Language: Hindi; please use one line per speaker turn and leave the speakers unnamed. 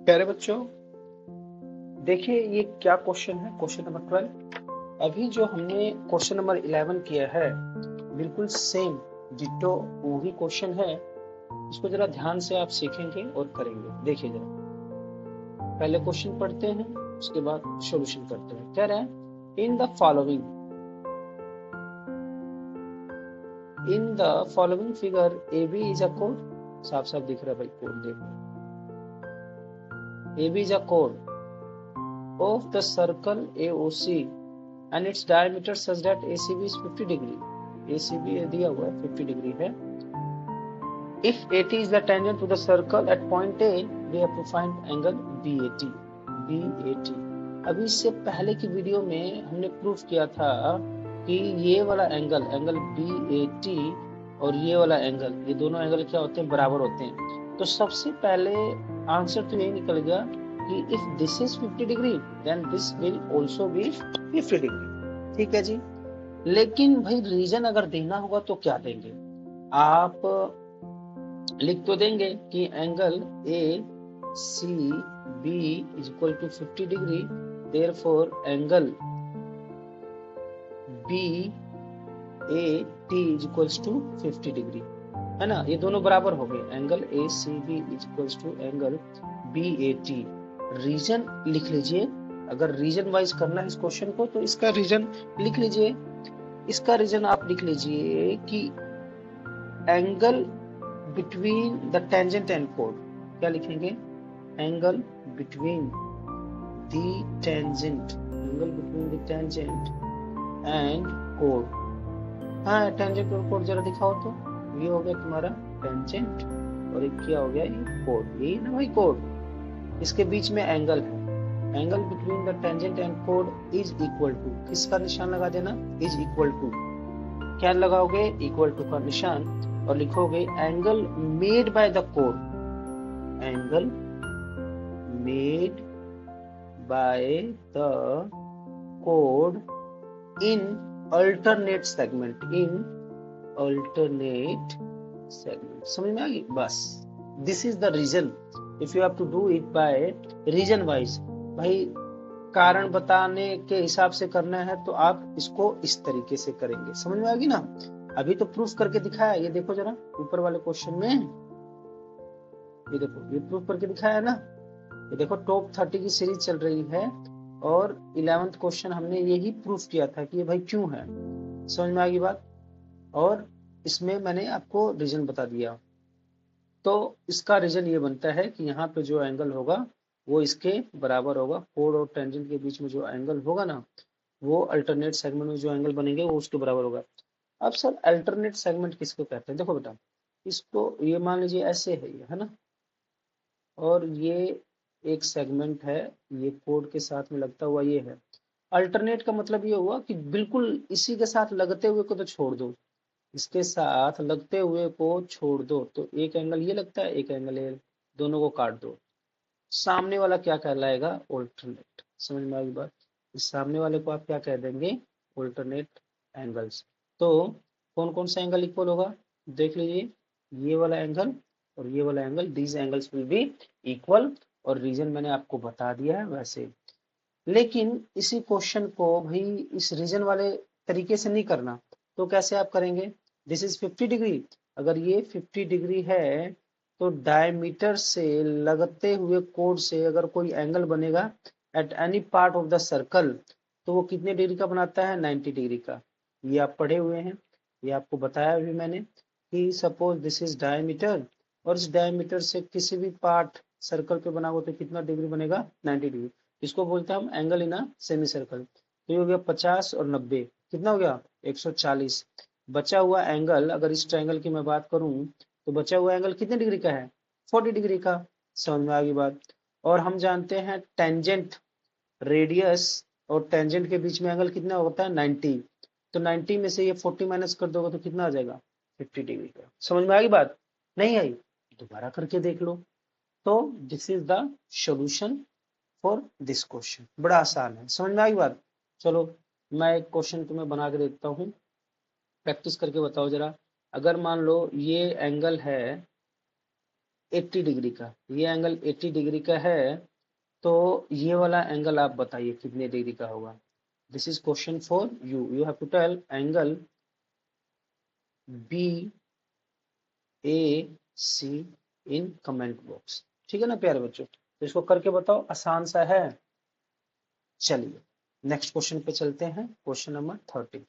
प्यारे बच्चों, देखिए ये क्या क्वेश्चन है। Question number 12। अभी जो हमने क्वेश्चन नंबर 11 किया है, बिल्कुल सेम डिटो वही क्वेश्चन है। इसको जरा ध्यान से आप सीखेंगे और करेंगे। देखिए जरा, पहले क्वेश्चन पढ़ते हैं, उसके बाद सॉल्यूशन करते हैं। कह रहे हैं in the following figure A B is a कोड। साफ साफ दिख रहा है भाई, कोड देखो। ए बी इज अ कोड of the circle AOC and its diameter such that ACB is 50 degree. ACB दिया हुआ है 50 डिग्री है। If AT is the tangent to the circle at point A, we have to find angle BAT. BAT। अभी इससे पहले की वीडियो में हमने प्रूफ किया था कि ये वाला एंगल BAT और ये वाला एंगल, ये दोनों एंगल क्या होते हैं, बराबर होते हैं। तो सबसे पहले आंसर तो यही निकल गया कि if this is 50 degree then this will also be 50 degree. ठीक है जी। लेकिन भाई रीजन अगर देना होगा तो क्या देंगे? आप लिख तो देंगे कि angle A C B is equal to 50 degree, therefore angle B A T is equals to 50 degree, है ना। ये दोनों बराबर हो गए। Angle A C B is equals to angle B A T. Reason लिख लीजिए। अगर रीजन वाइज करना है इस क्वेश्चन को तो इसका रीजन लिख लीजिए। इसका रीजन आप लिख लीजिए कि angle between the tangent and code. क्या लिखेंगे? Angle between the tangent, angle between the tangent and code. हाँ, टेंजेंट और कोड जरा दिखाओ तो। ये हो गया तुम्हारा टेंजेंट और एक क्या हो गया, ये कोड। यही ना भाई कोड। इसके बीच में एंगल है। Angle between the tangent and कोड इज इक्वल टू, किसका निशान लगा देना? Is equal to. क्या लगाओगे? इक्वल टू का निशान, और लिखोगे एंगल मेड बाय द कोड। एंगल मेड बाय द कोड in alternate segment. In alternate segment. समझ में आ गई? बस this is the reason. If you have to do it by reason wise, भाई कारण बताने के हिसाब से करना है तो आप इसको इस तरीके से करेंगे। समझ में आ गई ना? अभी तो प्रूफ करके दिखाया। ये देखो जरा ऊपर वाले क्वेश्चन में, ये देखो, ये प्रूफ करके दिखाया है ना। ये देखो टॉप 30 की सीरीज चल रही है और 11th क्वेश्चन हमने यही प्रूफ किया था कि ये भाई क्यों है। समझ में आ गई बात? और इसमें मैंने आपको रीजन बता दिया। तो इसका रीजन ये बनता है कि यहाँ पे जो एंगल होगा वो इसके बराबर होगा। कोड और टेंजेंट के बीच में जो एंगल होगा ना, वो अल्टरनेट सेगमेंट में जो एंगल बनेंगे वो उसके बराबर होगा। अब सर अल्टरनेट सेगमेंट किसको कहते हैं? देखो बेटा, इसको ये मान लीजिए ऐसे है ना, और ये एक सेगमेंट है, ये कोड के साथ में लगता हुआ ये है। अल्टरनेट का मतलब ये हुआ कि बिल्कुल इसी के साथ लगते हुए को तो छोड़ दो, इसके साथ लगते हुए को छोड़ दो। तो एक एंगल ये लगता है, एक एंगल ये, दोनों को काट दो। सामने वाला क्या कहलाएगा? ऑल्टरनेट। समझ में आ गई बात? इस सामने वाले को आप क्या कह देंगे? Alternate angles. तो कौन कौन सा एंगल इक्वल होगा? देख लीजिए, ये वाला एंगल और ये वाला angle, these angles will be equal. और रीजन मैंने आपको बता दिया है वैसे। लेकिन इसी क्वेश्चन को भाई इस रीजन वाले तरीके से नहीं करना, तो कैसे आप करेंगे? This is 50 degree. अगर ये 50 डिग्री है तो डायमीटर से लगते हुए कोड से अगर कोई एंगल बनेगा at any part of the circle, तो वो कितने डिग्री का बनाता है? 90 डिग्री का। ये आप पढ़े हुए हैं, ये आपको बताया भी मैंने कि सपोज दिस इज डायमीटर, और इस डायमीटर से किसी भी पार्ट सर्कल पे बना हुआ तो कितना डिग्री बनेगा? 90 डिग्री। इसको बोलते हैं हम angle in a semi circle. तो ये हो गया 50 और 90, कितना हो गया? 140। बचा हुआ एंगल, अगर इस ट्रायंगल की मैं बात करूं तो बचा हुआ एंगल कितने डिग्री का है? 40 डिग्री का। समझ में आ गई बात? और हम जानते हैं टेंजेंट, रेडियस और टेंजेंट के बीच में एंगल कितना होता है? 90। तो 90 में से ये 40 माइनस कर दोगे तो कितना आ जाएगा? 50 डिग्री का। समझ में आ गई बात? नहीं आई? दोबारा करके देख लो। तो this is the solution for this question. बड़ा आसान है। समझ में आई बात? चलो मैं एक क्वेश्चन तुम्हें बना के देता हूँ, प्रैक्टिस करके बताओ जरा। अगर मान लो ये एंगल है 80 डिग्री का, ये एंगल 80 डिग्री का है, तो ये वाला एंगल आप बताइए कितने डिग्री का होगा। This is question for you, you have to tell angle B A C in comment box. ठीक है ना प्यारे बच्चों, तो इसको करके बताओ, आसान सा है। चलिए नेक्स्ट क्वेश्चन पे चलते हैं, क्वेश्चन नंबर 30।